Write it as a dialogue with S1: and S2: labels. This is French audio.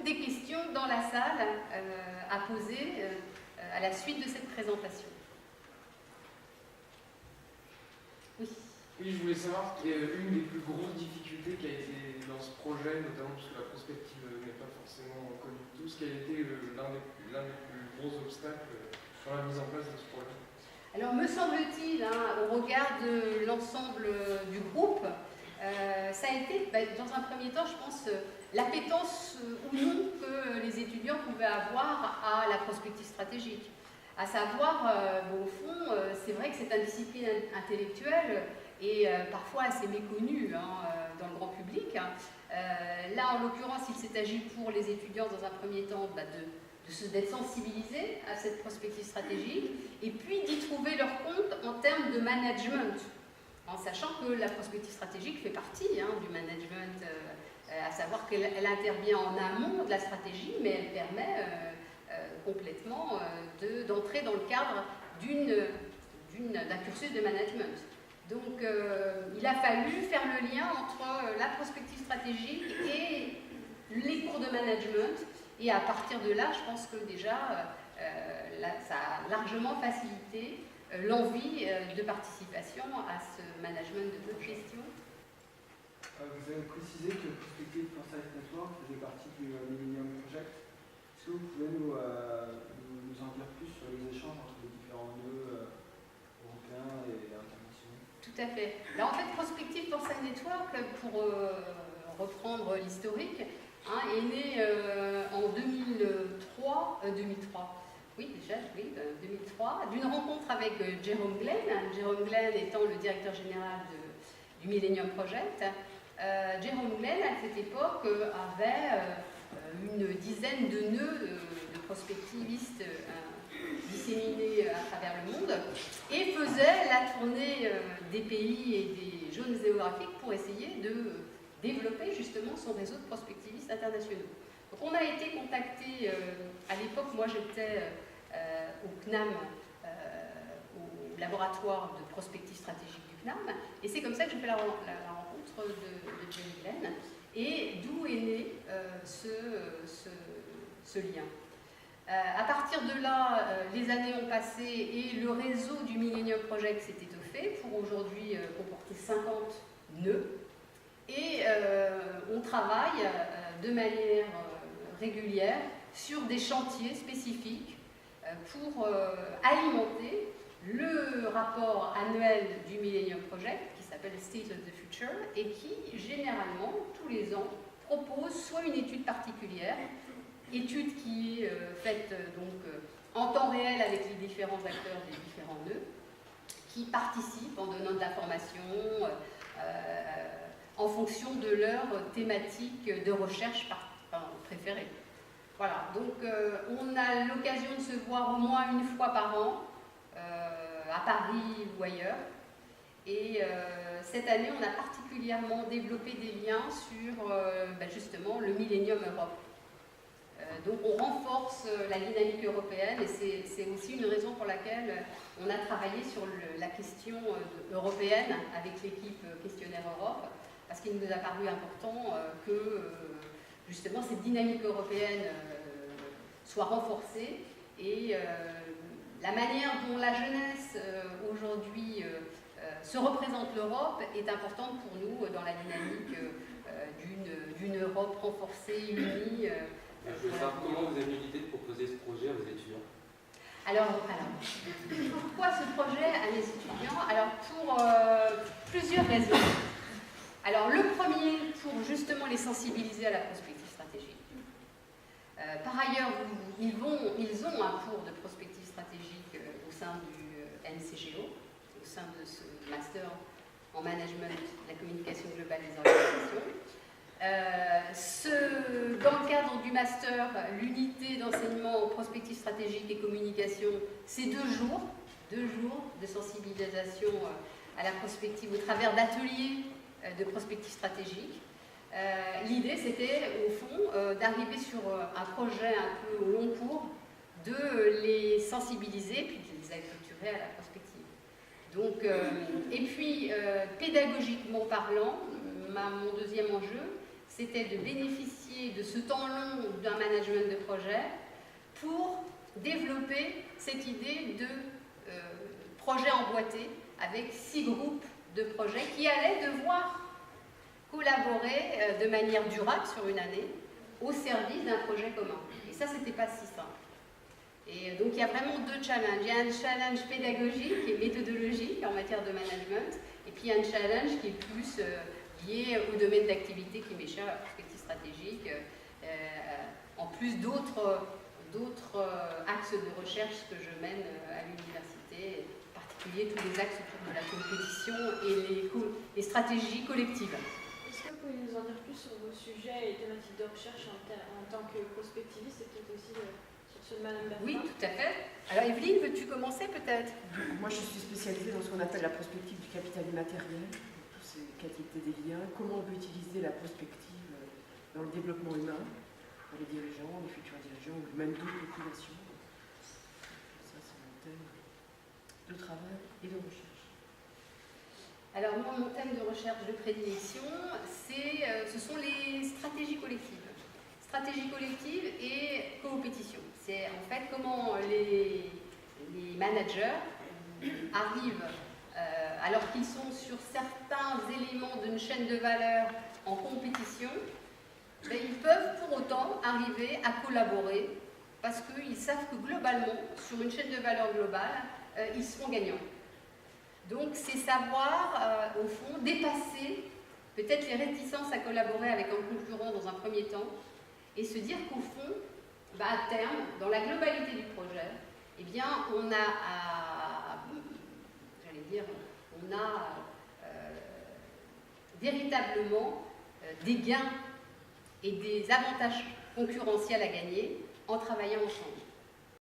S1: des questions dans la salle à poser à la suite de cette présentation. Oui.
S2: Oui, je voulais savoir une des plus grosses difficultés qui a été dans ce projet, notamment parce que la prospective n'est pas forcément connue de tous, quel a été l'un des plus gros obstacles dans la mise en place de ce projet?
S1: Alors, me semble-t-il, au regard de l'ensemble du groupe, ça a été, dans un premier temps, je pense, l'appétence ou non que les étudiants pouvaient avoir à la prospective stratégique. À savoir, au fond, c'est vrai que c'est une discipline intellectuelle et parfois assez méconnue dans le grand public. Là, en l'occurrence, il s'est agi pour les étudiants, dans un premier temps, d'être sensibilisés à cette prospective stratégique et puis d'y trouver leur compte en termes de management, en sachant que la prospective stratégique fait partie du management, à savoir qu'elle intervient en amont de la stratégie, mais elle permet complètement d'entrer dans le cadre d'un cursus de management. Donc il a fallu faire le lien entre la prospective stratégique et les cours de management, et à partir de là, je pense que déjà ça a largement facilité l'envie de participation à ce management de votre gestion.
S3: Vous avez précisé que Prospective Foresight Network faisait partie du Millennium Project. Est-ce que vous pouvez nous en dire plus sur les échanges entre les différents nœuds européens et internationaux?
S1: Tout à fait. Là, en fait, Prospective Foresight Network, pour reprendre l'historique, est né en 2003, d'une rencontre avec Jerome Glenn. Jerome Glenn étant le directeur général du Millennium Project. Jerome Glenn, à cette époque, avait une dizaine de nœuds de prospectivistes disséminés à travers le monde et faisait la tournée des pays et des zones géographiques pour essayer de développer justement son réseau de prospectivistes internationaux. Donc on a été contacté, à l'époque, moi j'étais au CNAM, au laboratoire de prospective stratégique du CNAM, et c'est comme ça que j'ai fait la rencontre de Jerry Glenn, et d'où est né ce lien. À partir de là, les années ont passé et le réseau du Millennium Project s'est étoffé pour aujourd'hui comporter 50 nœuds. Et on travaille de manière régulière sur des chantiers spécifiques pour alimenter le rapport annuel du Millennium Project qui s'appelle State of the Future et qui, généralement, tous les ans, propose soit une étude particulière, étude qui est faite en temps réel avec les différents acteurs des différents nœuds, qui participent en donnant de l'information en fonction de leur thématique de recherche préférée. Voilà, donc on a l'occasion de se voir au moins une fois par an, à Paris ou ailleurs. Et cette année, on a particulièrement développé des liens sur justement le Millennium Europe. Donc on renforce la dynamique européenne et c'est aussi une raison pour laquelle on a travaillé sur la question européenne avec l'équipe Questionnaire Europe, parce qu'il nous a paru important que justement cette dynamique européenne soit renforcée et la manière dont la jeunesse aujourd'hui se représente l'Europe est importante pour nous dans la dynamique d'une Europe renforcée, unie.
S4: Je veux savoir comment vous avez eu l'idée de proposer ce projet à vos étudiants.
S1: Alors, pourquoi ce projet à mes étudiants? Alors, pour plusieurs raisons. Alors, le premier, pour justement les sensibiliser à la prospective stratégique. Par ailleurs, ils ont un cours de prospective stratégique au sein du NCGO, au sein de ce master en management de la communication globale des organisations. Dans le cadre du master, l'unité d'enseignement en prospective stratégique et communication, c'est 2 jours de sensibilisation à la prospective au travers d'ateliers de prospective stratégique. L'idée, c'était au fond d'arriver sur un projet un peu au long cours, de les sensibiliser puis de les acculturer à la prospective. Donc, et puis, pédagogiquement parlant, mon deuxième enjeu, c'était de bénéficier de ce temps long d'un management de projet pour développer cette idée de projet emboîté avec 6 groupes de projets qui allaient devoir collaborer de manière durable sur une année au service d'un projet commun. Et ça, c'était pas si simple. Et donc, il y a vraiment 2 challenges. Il y a un challenge pédagogique et méthodologique en matière de management, et puis il y a un challenge qui est plus lié au domaine d'activité qui m'est cher, la perspective stratégique, en plus d'autres axes de recherche que je mène à l'université, en particulier tous les axes autour de la compétition et les stratégies collectives.
S5: Est-ce que vous pouvez nous en dire plus sur vos sujets et thématiques de recherche en tant que prospectiviste et peut-être aussi sur ceux de Madame Bertrand?
S1: Oui, tout à fait. Alors Evelyne, veux-tu commencer peut-être?
S6: Moi, je suis spécialisée dans ce qu'on appelle la prospective du capital immatériel, toutes ces qualités des liens, comment on peut utiliser la prospective dans le développement humain, pour les dirigeants, les futurs dirigeants, ou même d'autres populations. Ça, c'est mon thème de travail et de recherche.
S1: Alors moi, mon thème de recherche de prédilection, ce sont les stratégies collectives. Stratégie collective et coopétition. C'est en fait comment les managers arrivent, alors qu'ils sont sur certains éléments d'une chaîne de valeur en compétition, ben, ils peuvent pour autant arriver à collaborer parce qu'ils savent que globalement, sur une chaîne de valeur globale, ils seront gagnants. Donc c'est savoir, au fond, dépasser peut-être les réticences à collaborer avec un concurrent dans un premier temps, et se dire qu'au fond, bah, à terme, dans la globalité du projet, eh bien, on a, véritablement des gains et des avantages concurrentiels à gagner en travaillant ensemble.